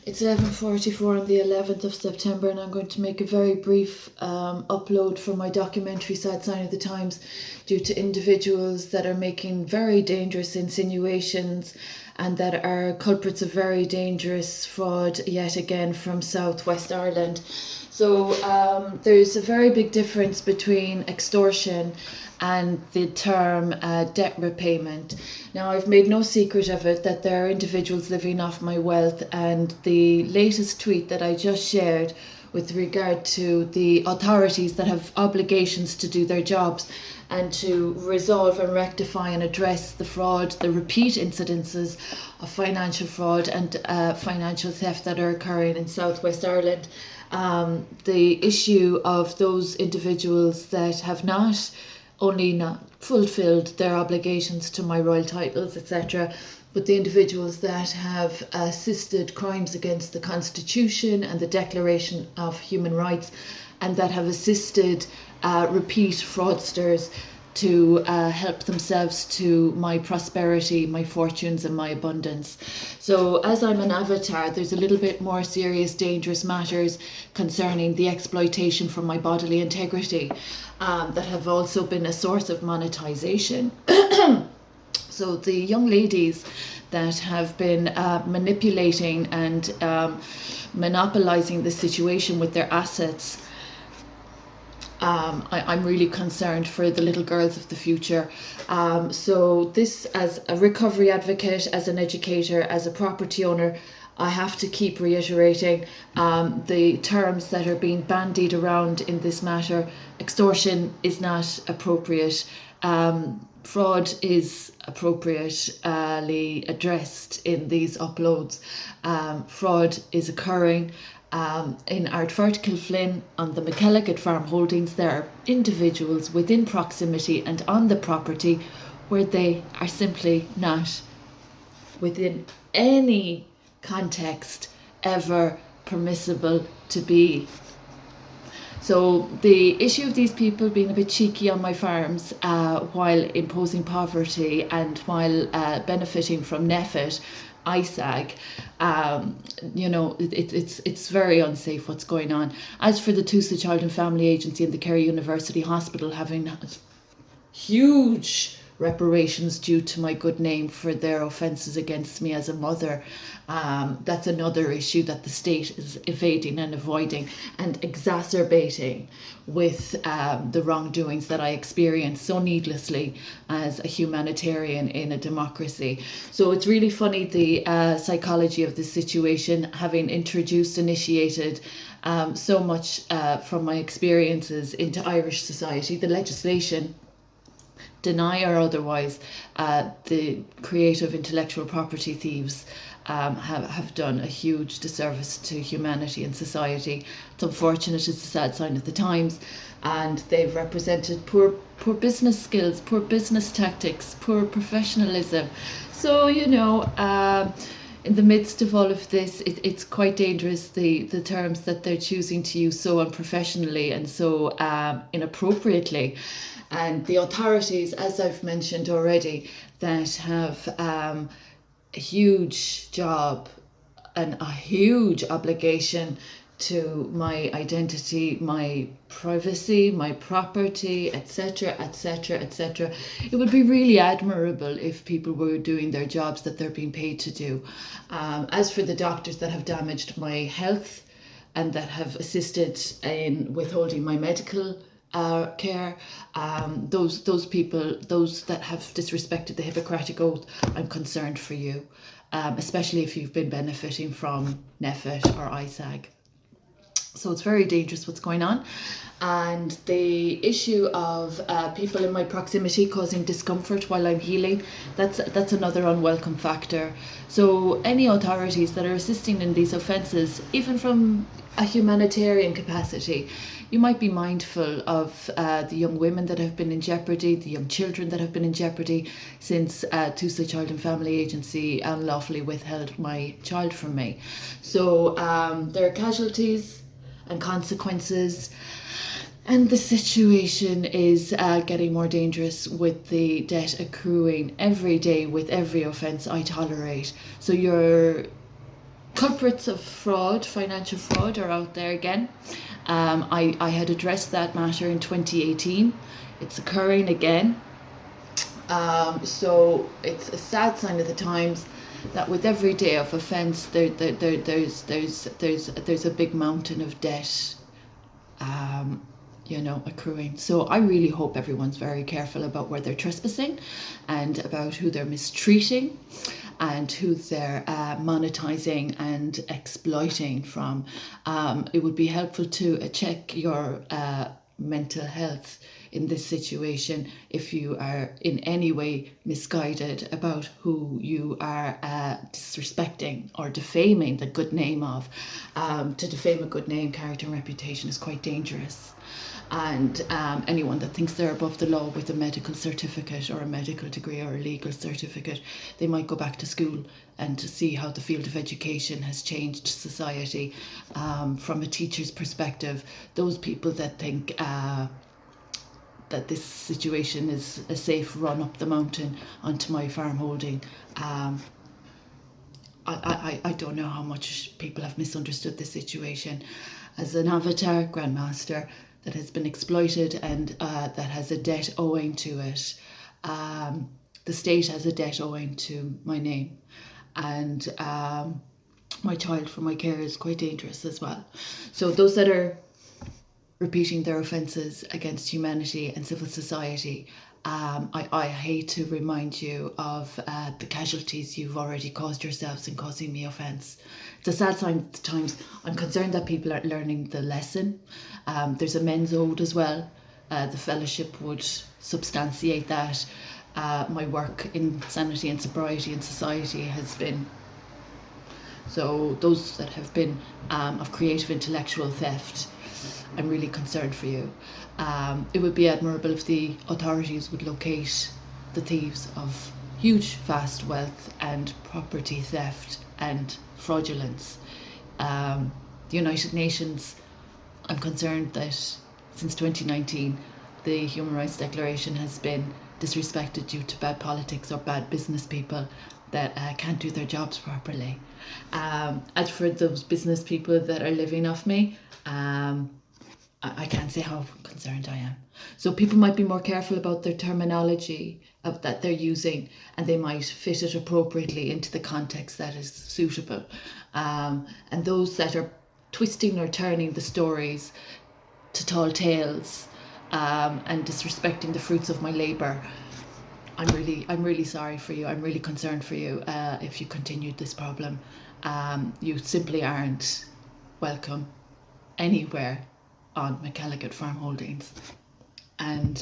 It's 11:44 on the 11th of September, and I'm going to make a very brief upload for my documentary Sad Sign of the Times due to individuals that are making very dangerous insinuations and that are culprits of very dangerous fraud yet again from Southwest Ireland. So there's a very big difference between extortion and the term debt repayment. Now, I've made no secret of it that there are individuals living off my wealth, and the latest tweet that I just shared with regard to the authorities that have obligations to do their jobs and to resolve and rectify and address the fraud, the repeat incidences of financial fraud and financial theft that are occurring in Southwest Ireland. The issue of those individuals that have not only not fulfilled their obligations to my royal titles, etc., but the individuals that have assisted crimes against the Constitution and the Declaration of Human Rights, and that have assisted repeat fraudsters to help themselves to my prosperity, my fortunes and my abundance. So as I'm an avatar, there's a little bit more serious, dangerous matters concerning the exploitation from my bodily integrity that have also been a source of monetization. So the young ladies that have been manipulating and monopolizing the situation with their assets, I'm really concerned for the little girls of the future. So this, as a recovery advocate, as an educator, as a property owner, I have to keep reiterating the terms that are being bandied around in this matter. Extortion is not appropriate. Fraud is appropriately addressed in these uploads. Fraud is occurring. In Ardfert Kilflynn on the McKelligot Farm Holdings, there are individuals within proximity and on the property where they are simply not within any context ever permissible to be. So the issue of these people being a bit cheeky on my farms while imposing poverty and while benefiting from NEFIT, ISAG, it's very unsafe what's going on. As for the Tusa Child and Family Agency and the Kerry University Hospital having huge reparations due to my good name for their offences against me as a mother, that's another issue that the state is evading and avoiding and exacerbating with the wrongdoings that I experienced so needlessly as a humanitarian in a democracy. So it's really funny, the psychology of this situation, having initiated so much from my experiences into Irish society. The legislation, deny or otherwise, the creative intellectual property thieves have done a huge disservice to humanity and society. It's unfortunate, it's a sad sign of the times, and they've represented poor business skills, poor business tactics, poor professionalism. So, in the midst of all of this, it's quite dangerous, the terms that they're choosing to use so unprofessionally and so inappropriately. And the authorities, as I've mentioned already, that have a huge job and a huge obligation to my identity, my privacy, my property, etc., etc., etc. It would be really admirable if people were doing their jobs that they're being paid to do. As for the doctors that have damaged my health and that have assisted in withholding my medical care, those people, those that have disrespected the Hippocratic Oath, I'm concerned for you, especially if you've been benefiting from NEFIT or ISAG. So it's very dangerous what's going on. And the issue of people in my proximity causing discomfort while I'm healing, that's another unwelcome factor. So any authorities that are assisting in these offences, even from a humanitarian capacity, you might be mindful of the young women that have been in jeopardy, the young children that have been in jeopardy since Tusa Child and Family Agency unlawfully withheld my child from me. So there are casualties and consequences, and the situation is getting more dangerous with the debt accruing every day with every offence I tolerate. So you're culprits of fraud, financial fraud, are out there again. I had addressed that matter in 2018. It's occurring again. So it's a sad sign of the times that with every day of offence, there's a big mountain of debt, accruing. So I really hope everyone's very careful about where they're trespassing, and about who they're mistreating, and who they're monetizing and exploiting from. It would be helpful to check your mental health in this situation if you are in any way misguided about who you are disrespecting or defaming the good name of. To defame a good name, character and reputation is quite dangerous. And anyone that thinks they're above the law with a medical certificate or a medical degree or a legal certificate, they might go back to school and to see how the field of education has changed society from a teacher's perspective. Those people that think that this situation is a safe run up the mountain onto my farm holding, I don't know how much people have misunderstood the situation. As an avatar grandmaster that has been exploited and that has a debt owing to it, the state has a debt owing to my name, and my child for my care is quite dangerous as well. So those that are repeating their offences against humanity and civil society, I hate to remind you of the casualties you've already caused yourselves in causing me offence. It's a sad sign at times. I'm concerned that people aren't learning the lesson. There's a men's ode as well. The fellowship would substantiate that. My work in sanity and sobriety in society has been. So those that have been of creative intellectual theft, I'm really concerned for you. It would be admirable if the authorities would locate the thieves of huge, vast wealth and property theft and fraudulence. The United Nations, I'm concerned that since 2019, the Human Rights Declaration has been disrespected due to bad politics or bad business people that can't do their jobs properly. As for those business people that are living off me, I can't say how concerned I am. So people might be more careful about their terminology that they're using, and they might fit it appropriately into the context that is suitable. And those that are twisting or turning the stories to tall tales and disrespecting the fruits of my labour, I'm really sorry for you. I'm really concerned for you if you continued this problem. You simply aren't welcome anywhere on McElligott Farm Holdings. And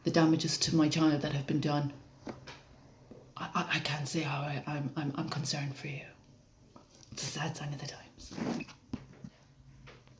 the damages to my child that have been done, I can't say how I'm concerned for you. It's a sad sign of the times.